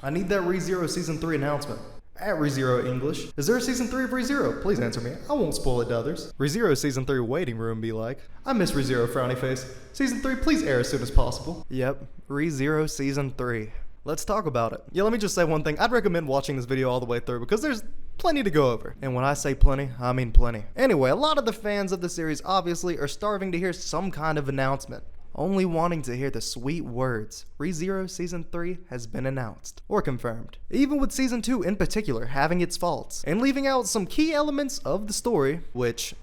I need that ReZero Season 3 announcement. At ReZero English, is there a Season 3 of ReZero? Please answer me. I won't spoil it to others. ReZero Season 3 waiting room be like. I miss ReZero frowny face. Season 3 please air as soon as possible. Yep, ReZero Season 3. Let's talk about it. Yeah, let me just say one thing. I'd recommend watching this video all the way through because there's plenty to go over. And when I say plenty, I mean plenty. Anyway, a lot of the fans of the series obviously are starving to hear some kind of announcement. Only wanting to hear the sweet words, ReZero Season 3 has been announced, or confirmed. Even with Season 2 in particular having its faults, and leaving out some key elements of the story, which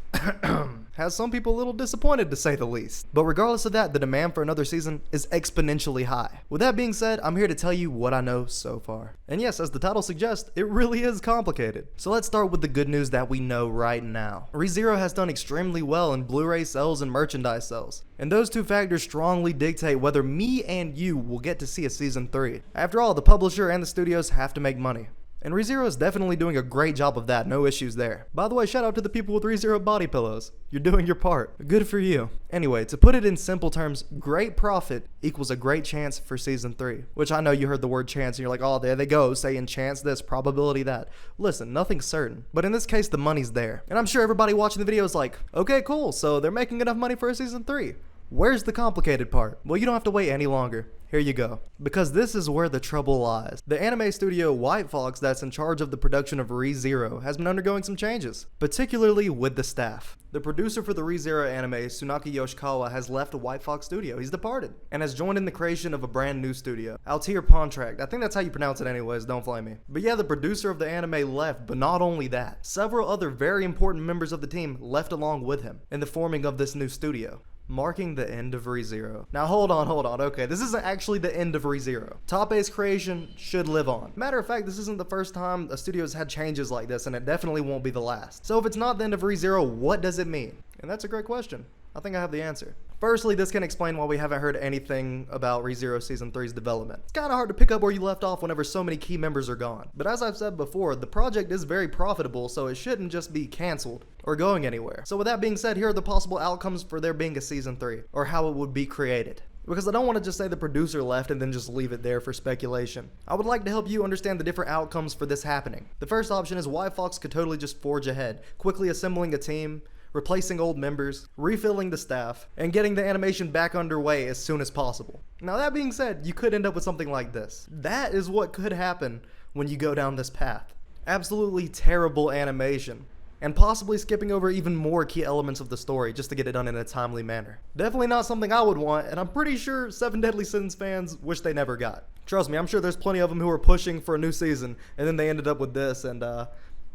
has some people a little disappointed to say the least. But regardless of that, the demand for another season is exponentially high. With that being said, I'm here to tell you what I know so far. And yes, as the title suggests, it really is complicated. So let's start with the good news that we know right now. ReZero has done extremely well in Blu-ray sales and merchandise sales. And those two factors strongly dictate whether me and you will get to see a Season 3. After all, the publisher and the studios have to make money. And ReZero is definitely doing a great job of that, no issues there. By the way, shout out to the people with ReZero body pillows. You're doing your part. Good for you. Anyway, to put it in simple terms, great profit equals a great chance for Season 3. Which I know you heard the word chance and you're like, oh, there they go, saying chance this, probability that. Listen, nothing's certain. But in this case, the money's there. And I'm sure everybody watching the video is like, okay, cool, so they're making enough money for a Season 3. Where's the complicated part? Well, you don't have to wait any longer. Here you go. Because this is where the trouble lies. The anime studio White Fox that's in charge of the production of ReZero has been undergoing some changes, particularly with the staff. The producer for the ReZero anime, Tsunaki Yoshikawa, has left White Fox Studio. He's departed and has joined in the creation of a brand new studio, Altier Pontract. I think that's how you pronounce it anyways, don't flame me. But yeah, the producer of the anime left, but not only that. Several other very important members of the team left along with him in the forming of this new studio, marking the end of ReZero. Now hold on, okay, this isn't actually the end of ReZero. Top A's creation should live on. Matter of fact, this isn't the first time a studio's had changes like this, and it definitely won't be the last. So if it's not the end of ReZero, what does it mean? And that's a great question. I think I have the answer. Firstly, this can explain why we haven't heard anything about ReZero Season 3's development. It's kinda hard to pick up where you left off whenever so many key members are gone. But as I've said before, the project is very profitable, so it shouldn't just be cancelled or going anywhere. So with that being said, here are the possible outcomes for there being a Season 3, or how it would be created. Because I don't want to just say the producer left and then just leave it there for speculation. I would like to help you understand the different outcomes for this happening. The first option is White Fox could totally just forge ahead, quickly assembling a team, replacing old members, refilling the staff, and getting the animation back underway as soon as possible. Now that being said, you could end up with something like this. That is what could happen when you go down this path. Absolutely terrible animation, and possibly skipping over even more key elements of the story just to get it done in a timely manner. Definitely not something I would want, and I'm pretty sure 7 Deadly Sins fans wish they never got. Trust me, I'm sure there's plenty of them who are pushing for a new season, and then they ended up with this, and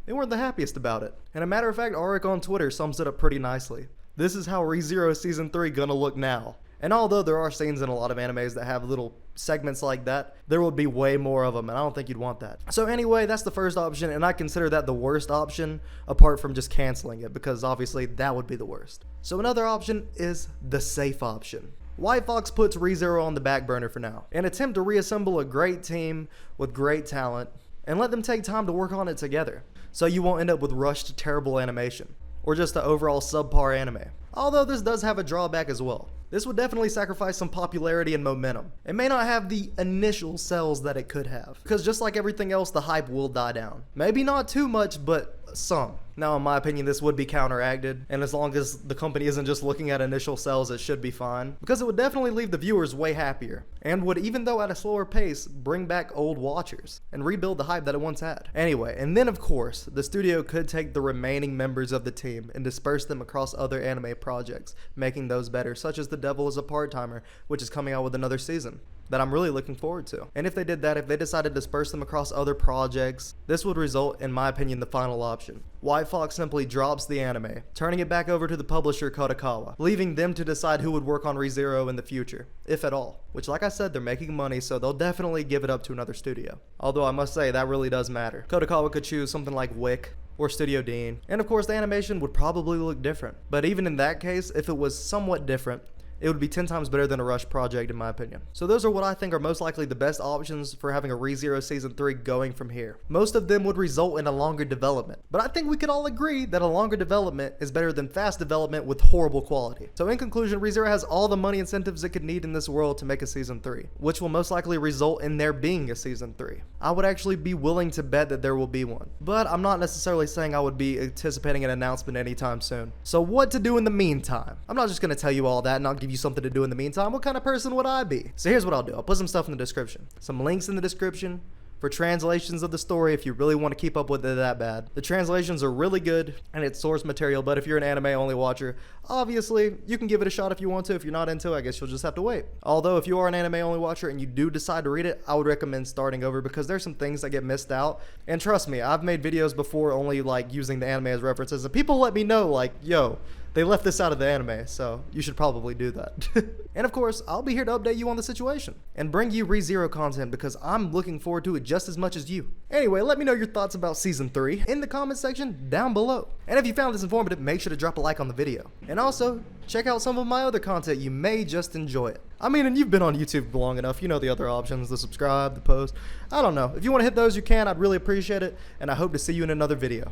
they weren't the happiest about it. And a matter of fact, Auric on Twitter sums it up pretty nicely. This is how ReZero Season 3 gonna look now. And although there are scenes in a lot of animes that have little segments like that, there would be way more of them, and I don't think you'd want that. So anyway, that's the first option, and I consider that the worst option, apart from just canceling it, because obviously that would be the worst. So another option is the safe option. White Fox puts ReZero on the back burner for now, and attempt to reassemble a great team with great talent, and let them take time to work on it together, so you won't end up with rushed, terrible animation, or just an overall subpar anime. Although this does have a drawback as well. This would definitely sacrifice some popularity and momentum. It may not have the initial sales that it could have, because just like everything else, the hype will die down. Maybe not too much, but some. Now, in my opinion, this would be counteracted, and as long as the company isn't just looking at initial sales, it should be fine, because it would definitely leave the viewers way happier, and would, even though at a slower pace, bring back old watchers, and rebuild the hype that it once had. Anyway, and then of course, the studio could take the remaining members of the team and disperse them across other anime projects, making those better, such as The Devil is a Part-Timer, which is coming out with another season that I'm really looking forward to. And if they did that, if they decided to disperse them across other projects, this would result, in my opinion, the final option. White Fox simply drops the anime, turning it back over to the publisher Kadokawa, leaving them to decide who would work on ReZero in the future, if at all. Which, like I said, they're making money, so they'll definitely give it up to another studio. Although I must say, that really does matter. Kadokawa could choose something like Wick, or Studio Dean, and of course the animation would probably look different. But even in that case, if it was somewhat different, it would be 10 times better than a rushed project in my opinion. So those are what I think are most likely the best options for having a ReZero Season 3 going from here. Most of them would result in a longer development, but I think we could all agree that a longer development is better than fast development with horrible quality. So in conclusion, ReZero has all the money incentives it could need in this world to make a Season 3, which will most likely result in there being a Season 3. I would actually be willing to bet that there will be one, but I'm not necessarily saying I would be anticipating an announcement anytime soon. So what to do in the meantime? I'm not just going to tell you all that and not give you something to do in the meantime. What kind of person would I be? So here's what I'll do. I'll put some stuff in the description. Some links in the description for translations of the story if you really want to keep up with it that bad. The translations are really good and it's source material, but if you're an anime only watcher, obviously you can give it a shot if you want to. If you're not into it, I guess you'll just have to wait. Although if you are an anime only watcher and you do decide to read it, I would recommend starting over because there's some things that get missed out. And trust me, I've made videos before only like using the anime as references and people let me know like, yo, they left this out of the anime, so you should probably do that. And of course, I'll be here to update you on the situation and bring you ReZero content because I'm looking forward to it just as much as you. Anyway, let me know your thoughts about Season 3 in the comment section down below. And if you found this informative, make sure to drop a like on the video. And also, check out some of my other content, you may just enjoy it. I mean, and you've been on YouTube long enough, you know the other options, the subscribe, the post. I don't know. If you want to hit those, you can. I'd really appreciate it, and I hope to see you in another video.